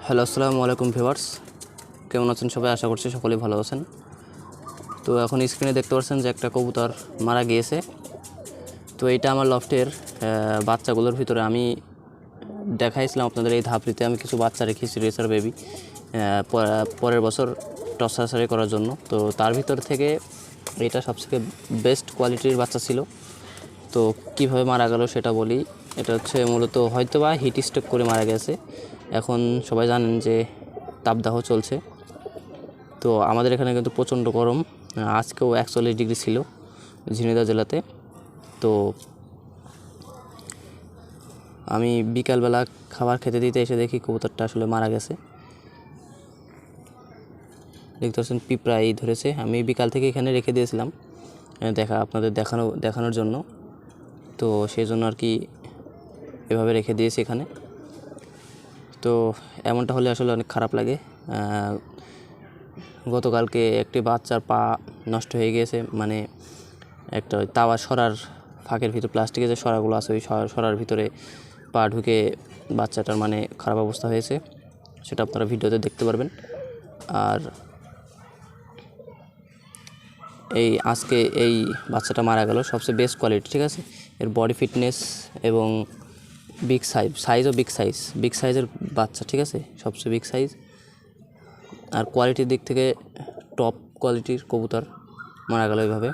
Hello, আসসালামু আলাইকুম viewers. কেমন আছেন সবাই? আশা করছি সকলেই ভালো আছেন। তো এখন স্ক্রিনে দেখতে পাচ্ছেন যে একটা কবুতর মারা গিয়েছে। তো এইটা আমার লফটের বাচ্চাগুলোর ভিতরে আমি দেখাইছিলাম আপনাদের এই ধাপড়িতে আমি কিছু বাচ্চা রেখেছি, রেসার বেবি, পরের বছর টস সার্সারি করার জন্য। তো তার ভিতর থেকে এটা সবথেকে বেস্ট কোয়ালিটির বাচ্চা ছিল। তো কিভাবে মারা গেল সেটা বলি। এটা হচ্ছে মূলত হয়তোবা হিট স্ট্রোক করে মারা গেছে। এখন সবাই জানেন যে তাপদাহ চলছে। তো আমাদের এখানে কিন্তু প্রচণ্ড গরম, আজকেও 41 ডিগ্রি ছিল ঝিনাইদহ জেলাতে। তো আমি বিকালবেলা খাবার খেতে দিতে এসে দেখি কবুতরটা আসলে মারা গেছে। দেখতে পাচ্ছেন পিঁপড়াই ধরেছে। আমি বিকাল থেকে এখানে রেখে দিয়েছিলাম আপনাদের দেখানোর জন্য। তো সেই জন্য আর কি এভাবে রেখে দিয়েছি এখানে। তো এমনটা হলে আসলে অনেক খারাপ লাগে। গতকালকে একটি বাচ্চার পা নষ্ট হয়ে গিয়েছে, মানে একটা তাওয়া সরার ফাঁকের ভিতরে প্লাস্টিকের যে সরাগুলো আছে ওই সরার ভিতরে পা ঢুকে বাচ্চাটার মানে খারাপ অবস্থা হয়েছে। সেটা আপনারা ভিডিওতে দেখতে পারবেন। আর আজকে এই বাচ্চাটা মারা গেল, সবচেয়ে বেস্ট কোয়ালিটি, ঠিক আছে। এর বডি ফিটনেস এবং সাইজও বিগ সাইজের বাচ্চা, ঠিক আছে, সবচেয়ে বিগ সাইজ। আর কোয়ালিটির দিক থেকে টপ কোয়ালিটির কবুতর মারা গেল এইভাবে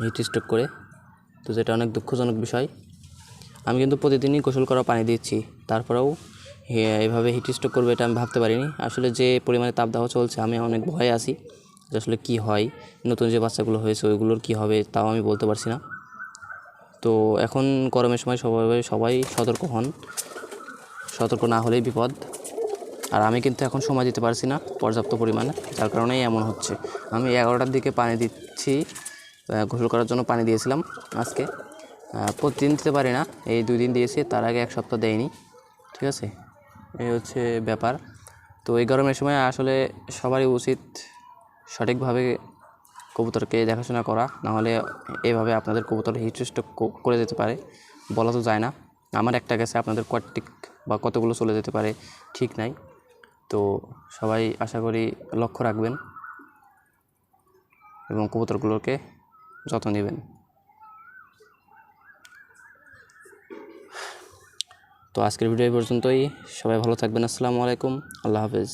হিট স্ট্রোক করে। তো যেটা অনেক দুঃখজনক বিষয়। আমি কিন্তু প্রতিদিনই গোসল করা পানি দিচ্ছি, তারপরেও এভাবে হিট স্ট্রোক করবে এটা আমি ভাবতে পারিনি। আসলে যে পরিমাণে তাপদাহ চলছে আমি অনেক ভয়ে আছি যে আসলে কী হয়, নতুন যে বাচ্চাগুলো হয়েছে ওইগুলোর কী হবে তাও আমি বলতে পারছি না। তো এখন গরমের সময় সবাই সতর্ক হন, সতর্ক না হলেই বিপদ। আর আমি কিন্তু এখন সময় দিতে পারছি না পর্যাপ্ত পরিমাণে, যার কারণেই এমন হচ্ছে। আমি 11টার দিকে পানি দিচ্ছি, গোসল করার জন্য পানি দিয়েছিলাম আজকে। প্রতিদিন দিতে পারি না, এই 2 দিন দিয়েছি, তার আগে 1 সপ্তাহ দেয়নি, ঠিক আছে। এই হচ্ছে ব্যাপার। তো এই গরমের সময় আসলে সবারই উচিত সঠিকভাবে কবুতরকে দেখাশোনা করা, নাহলে এভাবে আপনাদের কবুতর হিট স্ট্রোক করে যেতে পারে, বলা তো যায় না। আমার একটা গেছে, আপনাদের কয়েকটিক বা কতগুলো চলে যেতে পারে ঠিক নাই। তো সবাই আশা করি লক্ষ্য রাখবেন এবং কবুতরগুলোকে যত্ন নেবেন। তো আজকের ভিডিও এই পর্যন্তই। সবাই ভালো থাকবেন। আসসালামু আলাইকুম, আল্লাহ হাফেজ।